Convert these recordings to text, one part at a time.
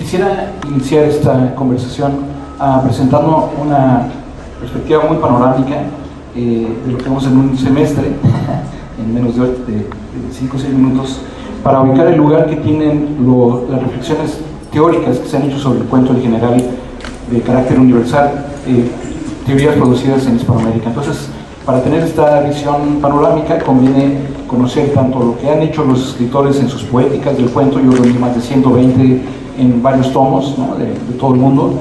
quisiera iniciar esta conversación presentando una perspectiva muy panorámica de lo que vemos en un semestre, en menos de 5 o 6 minutos, para ubicar el lugar que tienen las reflexiones teóricas que se han hecho sobre el cuento en general de carácter universal, teorías producidas en Hispanoamérica. Entonces, para tener esta visión panorámica conviene conocer tanto lo que han hecho los escritores en sus poéticas del cuento, yo reuní más de 120 en varios tomos, ¿no?, de todo el mundo,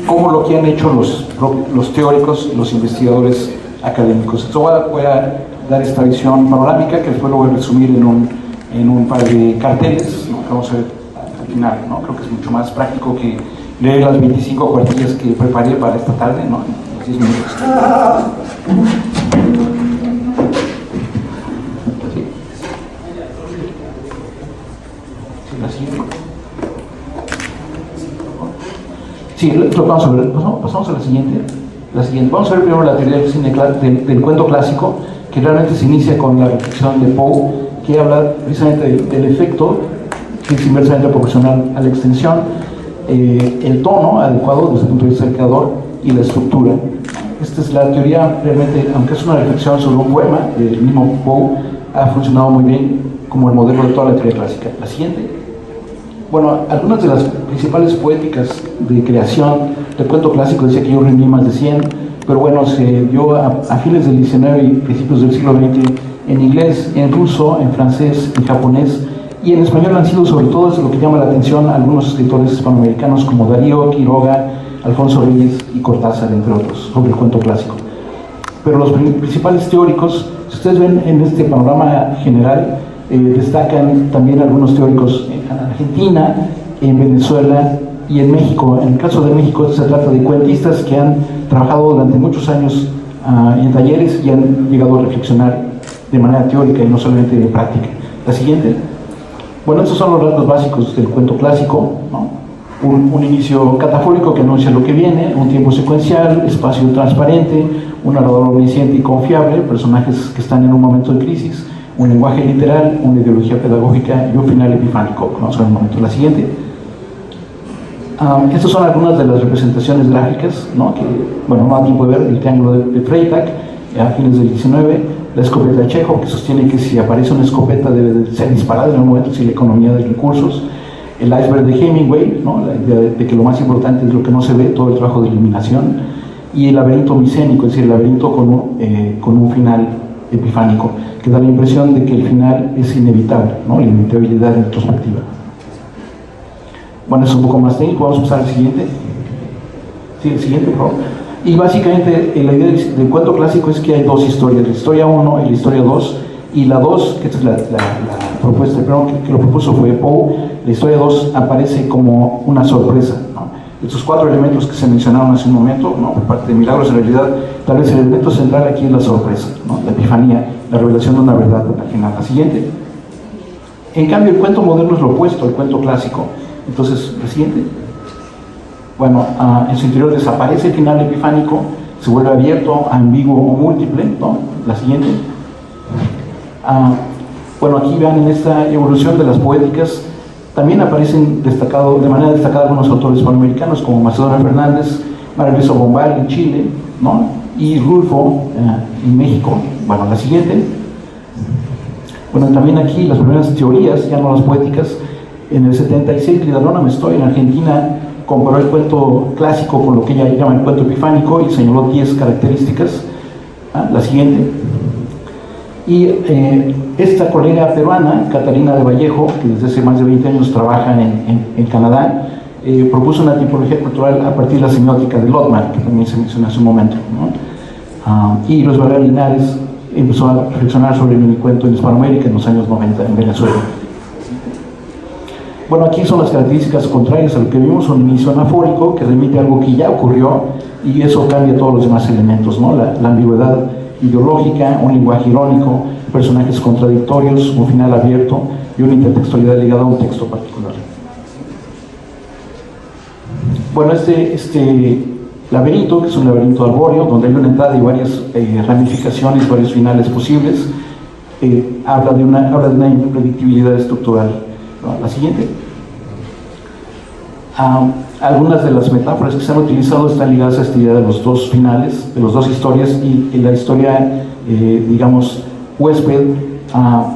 como lo que han hecho los teóricos, los investigadores académicos. Entonces voy a dar esta visión panorámica que después lo voy a resumir en un par de carteles, ¿no?, que vamos a ver al final, ¿no? Creo que es mucho más práctico que leer las 25 cuartillas que preparé para esta tarde, ¿no?, en los 10 minutos. Sí, vamos a ver, pasamos a la siguiente. Vamos a ver primero la teoría del cine del cuento clásico, que realmente se inicia con la reflexión de Poe, que habla precisamente del efecto, que es inversamente proporcional a la extensión, el tono adecuado desde el punto de vista del creador y la estructura. Esta es la teoría, realmente, aunque es una reflexión sobre un poema del mismo Poe, ha funcionado muy bien como el modelo de toda la teoría clásica. La siguiente. Bueno, algunas de las principales poéticas de creación del cuento clásico, decía que yo reuní más de 100, pero bueno, se dio a fines del XIX y principios del siglo XX en inglés, en ruso, en francés, en japonés y en español. Han sido sobre todo lo que llama la atención a algunos escritores hispanoamericanos como Darío, Quiroga, Alfonso Reyes y Cortázar, entre otros, sobre el cuento clásico. Pero los principales teóricos, si ustedes ven en este panorama general, destacan también algunos teóricos en Argentina, en Venezuela y en México. En el caso de México se trata de cuentistas que han trabajado durante muchos años en talleres y han llegado a reflexionar de manera teórica y no solamente de práctica. La siguiente. Bueno, estos son los rasgos básicos del cuento clásico, ¿no? Un inicio catafórico que anuncia lo que viene, un tiempo secuencial, espacio transparente, un narrador omnisciente y confiable, personajes que están en un momento de crisis, un lenguaje literal, una ideología pedagógica y un final epifánico. Vamos a ver un momento la siguiente. Estas son algunas de las representaciones gráficas, ¿no?, que, bueno, no da tiempo de ver. El triángulo de Freytag a fines del 19, la escopeta de Chekhov, que sostiene que si aparece una escopeta debe de ser disparada en algún momento, si la economía de recursos. El iceberg de Hemingway, ¿no?, la idea de que lo más importante es lo que no se ve, todo el trabajo de eliminación. Y el laberinto micénico, es decir, el laberinto con un final epifánico, que da la impresión de que el final es inevitable, ¿no?, la inevitabilidad retrospectiva. Bueno, es un poco más técnico, vamos a pasar al siguiente. Sí, el siguiente, por favor. Y básicamente la idea del cuento clásico es que hay dos historias, la historia 1 y la historia 2, y la 2, que esta es la propuesta, el primero que lo propuso fue Poe, la historia 2 aparece como una sorpresa, ¿no? Estos 4 elementos que se mencionaron hace un momento, ¿no?, por parte de Milagros, en realidad, tal vez el elemento central aquí es la sorpresa, ¿no?, la epifanía, la revelación de una verdad al final. La siguiente. En cambio, el cuento moderno es lo opuesto al cuento clásico. Entonces, la siguiente. Bueno, en su interior desaparece el final epifánico, se vuelve abierto, ambiguo o múltiple, ¿no? La siguiente. Bueno, aquí vean en esta evolución de las poéticas, también aparecen de manera destacada algunos autores hispanoamericanos como Macedonio Fernández, María Luisa Bombal en Chile, ¿no?, y Rulfo en México. Bueno, la siguiente. Bueno, también aquí las primeras teorías, ya no las poéticas. En el 76, Lidalona Mestoy en Argentina comparó el cuento clásico con lo que ella llama el cuento epifánico y señaló 10 características. La siguiente. Y esta colega peruana, Catalina de Vallejo, que desde hace más de 20 años trabaja en Canadá, propuso una tipología cultural a partir de la semiótica de Lotman, que también se mencionó hace un momento, ¿no? Y Luis Barrera Linares empezó a reflexionar sobre el minicuento en Hispanoamérica en los años 90 en Venezuela. Bueno, aquí son las características contrarias a lo que vimos, un inicio anafórico que remite a algo que ya ocurrió y eso cambia todos los demás elementos, ¿no? La ambigüedad ideológica, un lenguaje irónico, personajes contradictorios, un final abierto y una intertextualidad ligada a un texto particular. Bueno, este laberinto, que es un laberinto arbóreo, donde hay una entrada y varias ramificaciones, varios finales posibles, habla de una impredictibilidad estructural. La siguiente. Algunas de las metáforas que se han utilizado están ligadas a esta idea de los dos finales, de las dos historias, y la historia, digamos, huésped,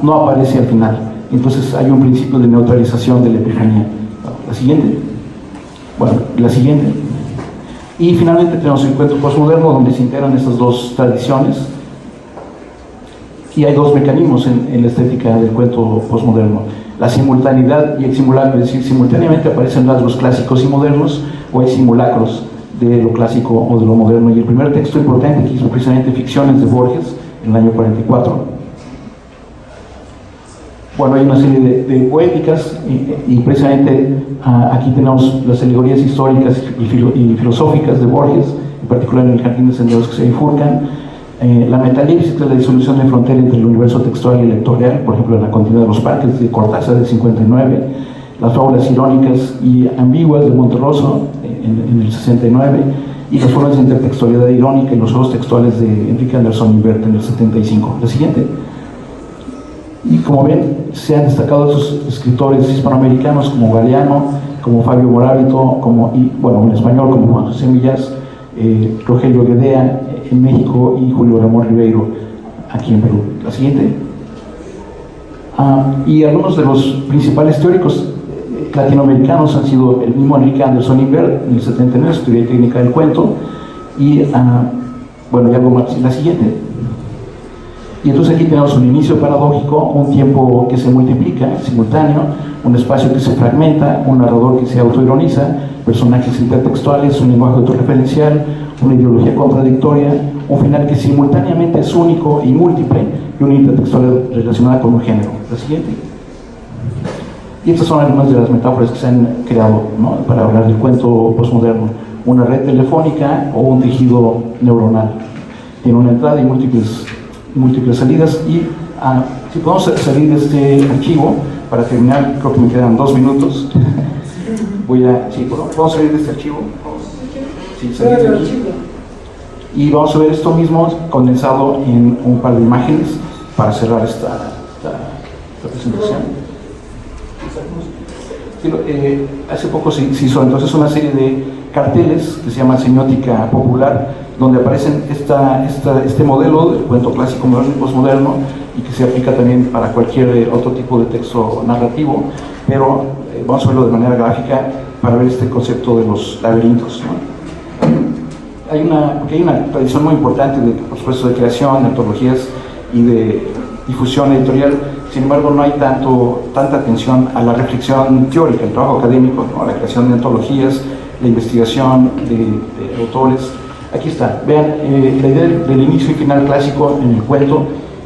no aparece al final. Entonces hay un principio de neutralización de la epifanía. La siguiente. Bueno, la siguiente. Y finalmente tenemos el cuento postmoderno, donde se integran estas dos tradiciones. Y hay dos mecanismos en la estética del cuento postmoderno: la simultaneidad y el simulacro, es decir, simultáneamente aparecen rasgos clásicos y modernos, o hay simulacros de lo clásico o de lo moderno. Y el primer texto importante que hizo precisamente Ficciones de Borges, en el año 44. Bueno, hay una serie de poéticas, y precisamente aquí tenemos las alegorías históricas y filosóficas de Borges, en particular en el Jardín de Senderos que se bifurcan. La metalipsis, que es la disolución de frontera entre el universo textual y electoral, por ejemplo en La continuidad de los parques de Cortázar del 59, las fábulas irónicas y ambiguas de Monterroso en el 69, y las formas de intertextualidad irónica y los juegos textuales de Enrique Anderson Invert en el 75. La siguiente. Y como ven, se han destacado estos escritores hispanoamericanos como Galeano, como Fabio Moravito, bueno, en español como Juan José Millás, Rogelio Guedea en México, y Julio Ramón Ribeiro aquí en Perú. La siguiente. Y algunos de los principales teóricos latinoamericanos han sido el mismo Enrique Anderson Invert en el 79, su teoría técnica del cuento, y bueno, ya algo más. La siguiente. Y entonces aquí tenemos un inicio paradójico, un tiempo que se multiplica, simultáneo, un espacio que se fragmenta, un narrador que se autoironiza, personajes intertextuales, un lenguaje autorreferencial, una ideología contradictoria, un final que simultáneamente es único y múltiple, y una intertextualidad relacionada con un género. La siguiente. Y estas son algunas de las metáforas que se han creado, ¿no?, para hablar del cuento postmoderno: una red telefónica o un tejido neuronal. Tiene una entrada y múltiples salidas. Y si podemos salir de este archivo, para terminar, creo que me quedan 2 minutos. ¿Podemos salir de este archivo? Sí, salir de aquí. Y vamos a ver esto mismo condensado en un par de imágenes para cerrar esta presentación. Hace poco se hizo entonces una serie de carteles que se llama Semiótica Popular, donde aparecen este modelo del cuento clásico, moderno y postmoderno, y que se aplica también para cualquier otro tipo de texto narrativo, pero vamos a verlo de manera gráfica para ver este concepto de los laberintos, ¿no? Hay una tradición muy importante, por supuesto, de creación, de antologías y de difusión editorial. Sin embargo, no hay tanta atención a la reflexión teórica, el trabajo académico, ¿no?, a la creación de antologías, la investigación de autores. Aquí está, vean, la idea del inicio y final clásico en el cuento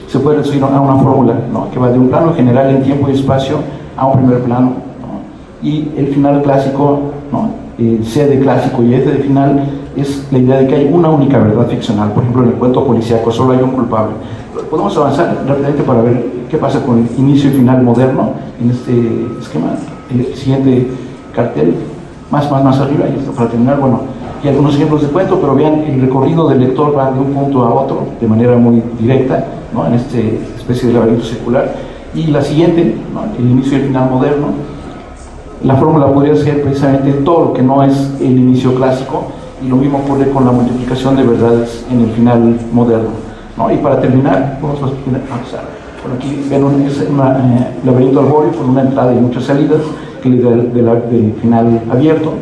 se puede resumir a una fórmula, ¿no?, que va de un plano general en tiempo y espacio a un primer plano, ¿no? Y el final clásico, ¿no?, C de clásico y F de final, es la idea de que hay una única verdad ficcional. Por ejemplo, en el cuento policíaco solo hay un culpable. Podemos avanzar rápidamente para ver qué pasa con el inicio y final moderno en este esquema. El siguiente cartel, más arriba, y esto para terminar. Bueno, y algunos ejemplos de cuento, pero vean, el recorrido del lector va de un punto a otro de manera muy directa, ¿no?, en esta especie de laberinto circular. Y la siguiente, ¿no?, el inicio y el final moderno. La fórmula podría ser precisamente todo lo que no es el inicio clásico, y lo mismo ocurre con la multiplicación de verdades en el final moderno, ¿no? Y para terminar, vamos a avanzar. Bueno, aquí ven un laberinto arbóreo con una entrada y muchas salidas, que es del final abierto.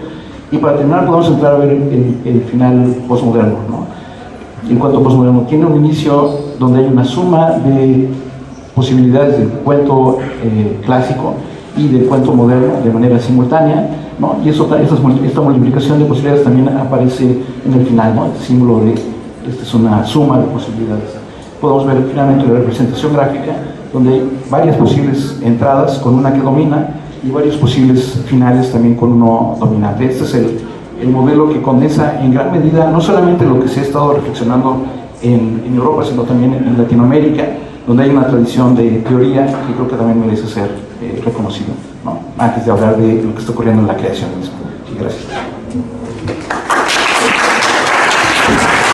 Y para terminar, podemos entrar a ver el final postmoderno, ¿no? El cuento postmoderno tiene un inicio donde hay una suma de posibilidades del cuento clásico y del cuento moderno de manera simultánea, ¿no? Y esta multiplicación de posibilidades también aparece en el final, ¿no? El símbolo de esta es una suma de posibilidades. Podemos ver finalmente la representación gráfica, donde hay varias posibles entradas con una que domina y varios posibles finales también con uno dominante. Este es el modelo que condensa en gran medida no solamente lo que se ha estado reflexionando en Europa, sino también en Latinoamérica, donde hay una tradición de teoría que creo que también merece ser reconocido, ¿no?, antes de hablar de lo que está ocurriendo en la creación misma. Sí, gracias.